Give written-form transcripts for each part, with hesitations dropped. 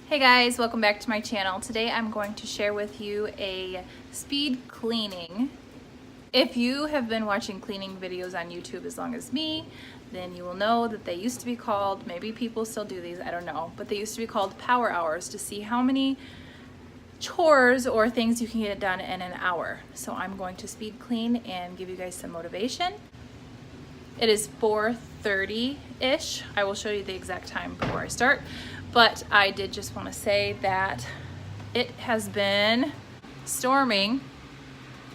Hey guys, welcome back to my channel. Today I'm going to share with you a speed cleaning. If you have been watching cleaning videos on YouTube as long as me, then you will know that they used to be called, maybe people still do these, I don't know, but they used to be called power hours to see how many chores or things you can get done in an hour. So I'm going to speed clean and give you guys some motivation. It is 4:30-ish. I will show you the exact time before I start. But I did just want to say that it has been storming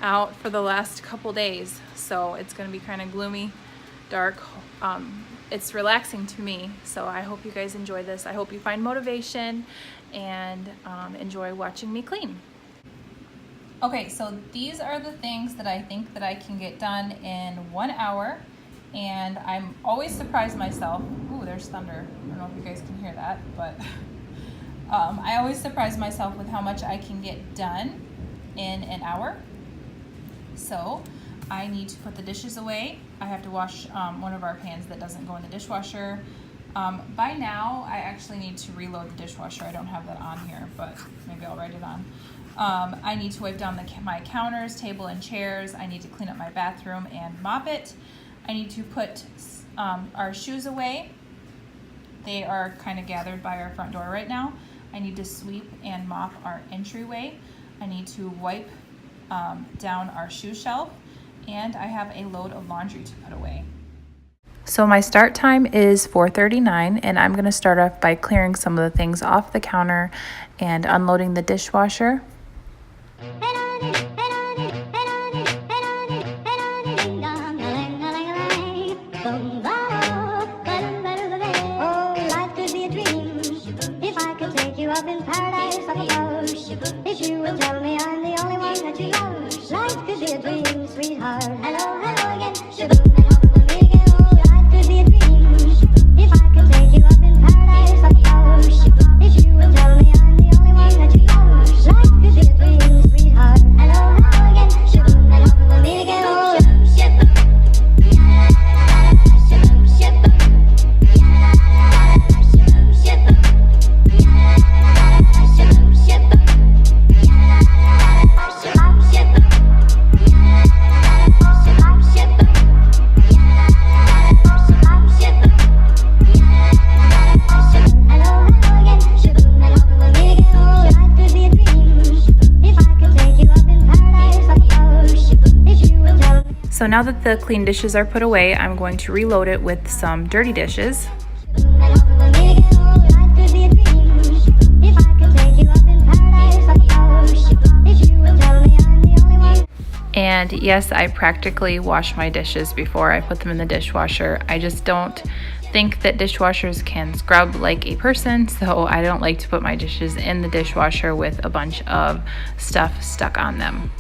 out for the last couple days, so it's going to be kind of gloomy, dark. It's relaxing to me, so I hope you guys enjoy this. I hope you find motivation and enjoy watching me clean. Okay, so these are the things that I think that I can get done in 1 hour, and I'm always surprised myself. Ooh, there's thunder. I don't know if you guys can hear that, but I always surprise myself with how much I can get done in an hour. So I need to put the dishes away. I have to wash one of our pans that doesn't go in the dishwasher. By now, I actually need to reload the dishwasher. I don't have that on here, but maybe I'll write it on. I need to wipe down my counters, table, and chairs. I need to clean up my bathroom and mop it. I need to put our shoes away. They are kind of gathered by our front door right now. I need to sweep and mop our entryway. I need to wipe down our shoe shelf, and I have a load of laundry to put away. So my start time is 4:39, and I'm going to start off by clearing some of the things off the counter and unloading the dishwasher. Up in paradise, I suppose. If you would tell me I'm the only one that you love, life could be a dream, sweetheart. Hello, hello again. Shaboom, and home will meet again. Oh, life could be a dream. If I could take you up in paradise, I suppose. If you would tell me I'm the only one that you love, life could be a dream, sweetheart. Hello, hello again. Shaboom, and home will meet again. Oh, So now that the clean dishes are put away, I'm going to reload it with some dirty dishes. And yes, I practically wash my dishes before I put them in the dishwasher. I just don't think that dishwashers can scrub like a person, so I don't like to put my dishes in the dishwasher with a bunch of stuff stuck on them.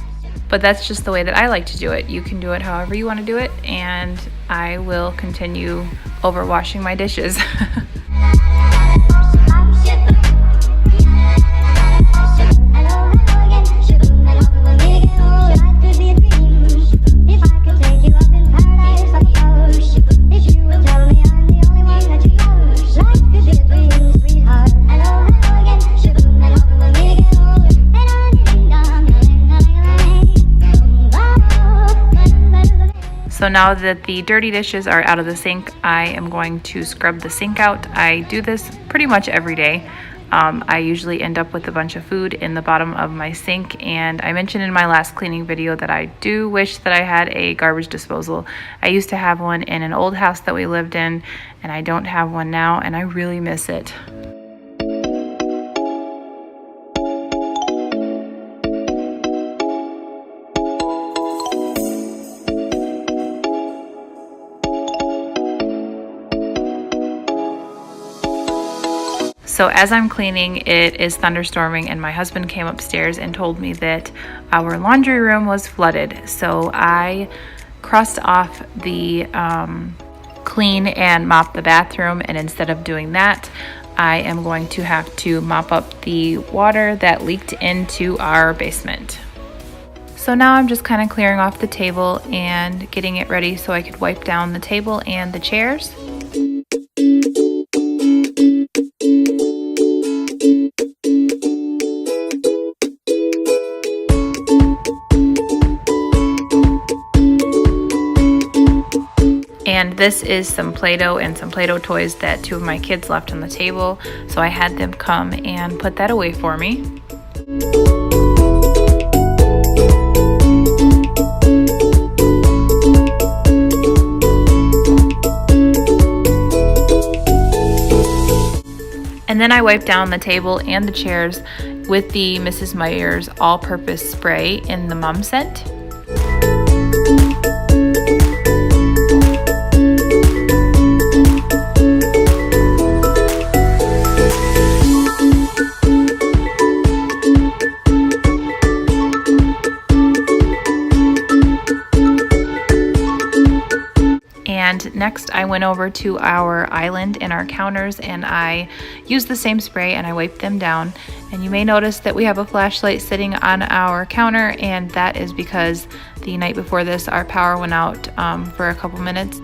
But that's just the way that I like to do it. You can do it however you want to do it, and I will continue overwashing my dishes. So now that the dirty dishes are out of the sink, I am going to scrub the sink out. I do this pretty much every day. I usually end up with a bunch of food in the bottom of my sink, and I mentioned in my last cleaning video that I do wish that I had a garbage disposal. I used to have one in an old house that we lived in, and I don't have one now, and I really miss it. So as I'm cleaning, it is thunderstorming, and my husband came upstairs and told me that our laundry room was flooded. So I crossed off the clean and mop the bathroom, and instead of doing that, I am going to have to mop up the water that leaked into our basement. So now I'm just kind of clearing off the table and getting it ready so I could wipe down the table and the chairs. And this is some Play-Doh and some Play-Doh toys that 2 of my kids left on the table. So I had them come and put that away for me. And then I wiped down the table and the chairs with the Mrs. Meyer's all-purpose spray in the mum scent. And next I went over to our island and our counters, and I used the same spray and I wiped them down. And you may notice that we have a flashlight sitting on our counter, and that is because the night before this our power went out for a couple minutes.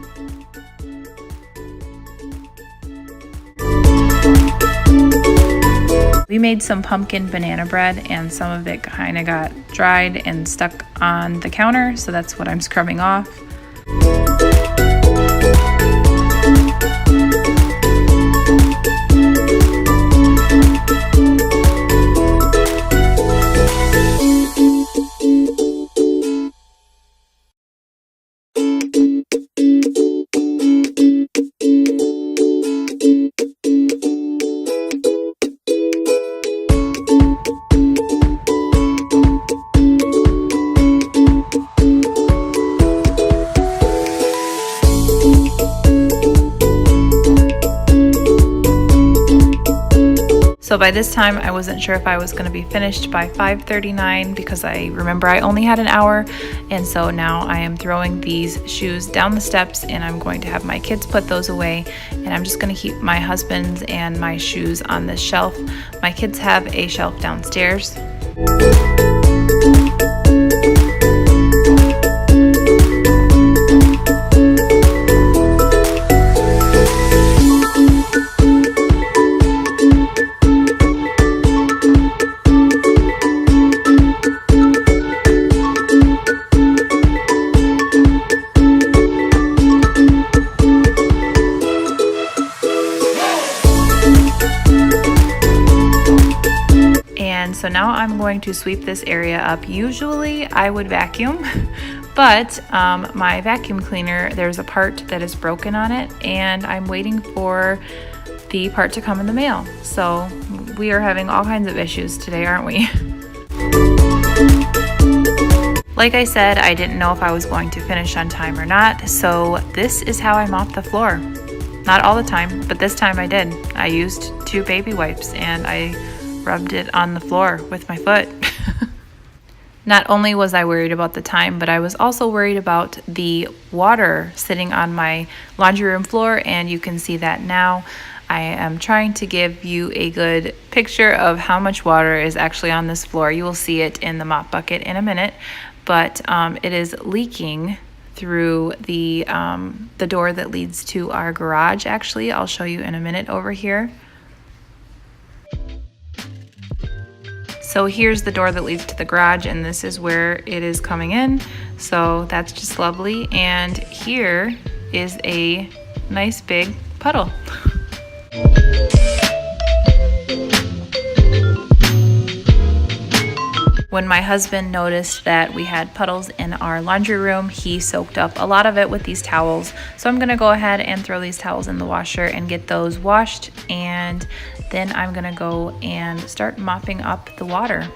We made some pumpkin banana bread, and some of it kind of got dried and stuck on the counter, so that's what I'm scrubbing off. So by this time I wasn't sure if I was going to be finished by 5:39 because I remember I only had an hour, and so now I am throwing these shoes down the steps and I'm going to have my kids put those away, and I'm just going to keep my husband's and my shoes on this shelf. My kids have a shelf downstairs. So now I'm going to sweep this area up. Usually I would vacuum, but my vacuum cleaner, there's a part that is broken on it, and I'm waiting for the part to come in the mail. So we are having all kinds of issues today, aren't we? Like I said, I didn't know if I was going to finish on time or not, so this is how I mop the floor. Not all the time, but this time I did. I used 2 baby wipes and I rubbed it on the floor with my foot. Not only was I worried about the time, but I was also worried about the water sitting on my laundry room floor, and you can see that now. I am trying to give you a good picture of how much water is actually on this floor. You will see it in the mop bucket in a minute, but it is leaking through the door that leads to our garage. Actually, I'll show you in a minute over here. So here's the door that leads to the garage, and this is where it is coming in. So that's just lovely. And here is a nice big puddle. When my husband noticed that we had puddles in our laundry room, he soaked up a lot of it with these towels. So I'm gonna go ahead and throw these towels in the washer and get those washed, and then I'm gonna go and start mopping up the water.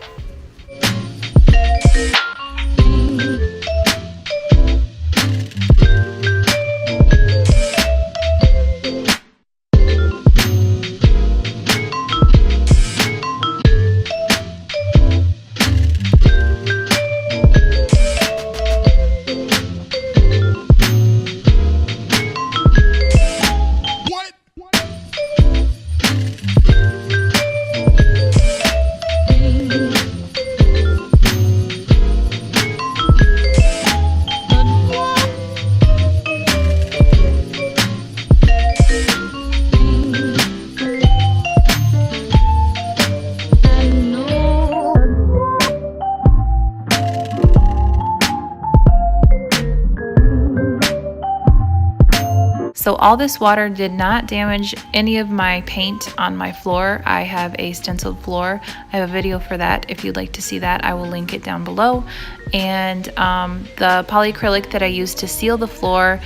all this water did not damage any of my paint on my floor. I have a stenciled floor. I have a video for that. If you'd like to see that, I will link it down below. And the polyacrylic that I used to seal the floor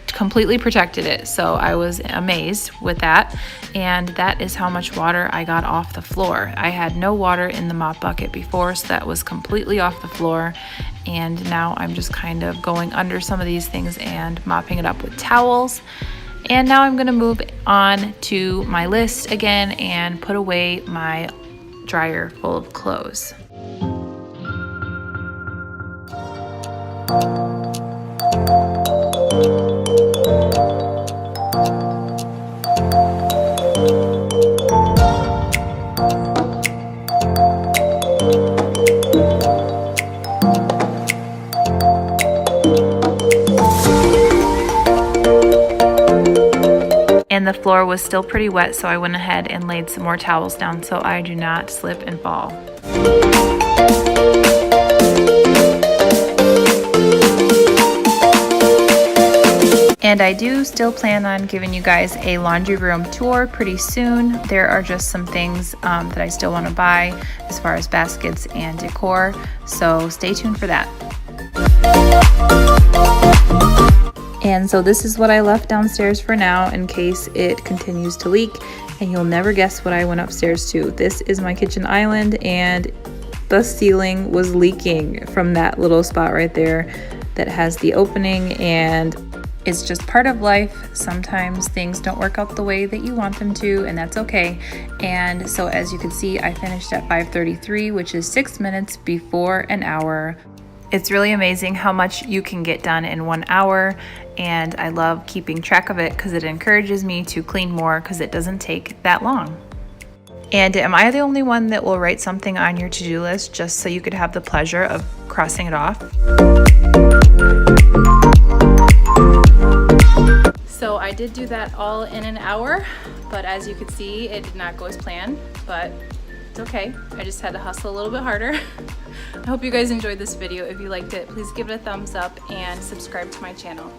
completely protected it, so I was amazed with that. And that is how much water I got off the floor. I had no water in the mop bucket before, so that was completely off the floor. And now I'm just kind of going under some of these things and mopping it up with towels. And now I'm going to move on to my list again and put away my dryer full of clothes. And the floor was still pretty wet, so I went ahead and laid some more towels down so I do not slip and fall. And I do still plan on giving you guys a laundry room tour pretty soon. There are just some things that I still want to buy as far as baskets and decor, so stay tuned for that. And so this is what I left downstairs for now in case it continues to leak, and you'll never guess what I went upstairs to. This is my kitchen island, and the ceiling was leaking from that little spot right there that has the opening, and it's just part of life. Sometimes things don't work out the way that you want them to, and that's okay. And so as you can see, I finished at 5:33, which is 6 minutes before an hour. It's really amazing how much you can get done in 1 hour, and I love keeping track of it because it encourages me to clean more because it doesn't take that long. And am I the only one that will write something on your to-do list just so you could have the pleasure of crossing it off? So I did do that all in an hour, but as you can see, it did not go as planned, but it's okay. I just had to hustle a little bit harder. I hope you guys enjoyed this video. If you liked it, please give it a thumbs up and subscribe to my channel.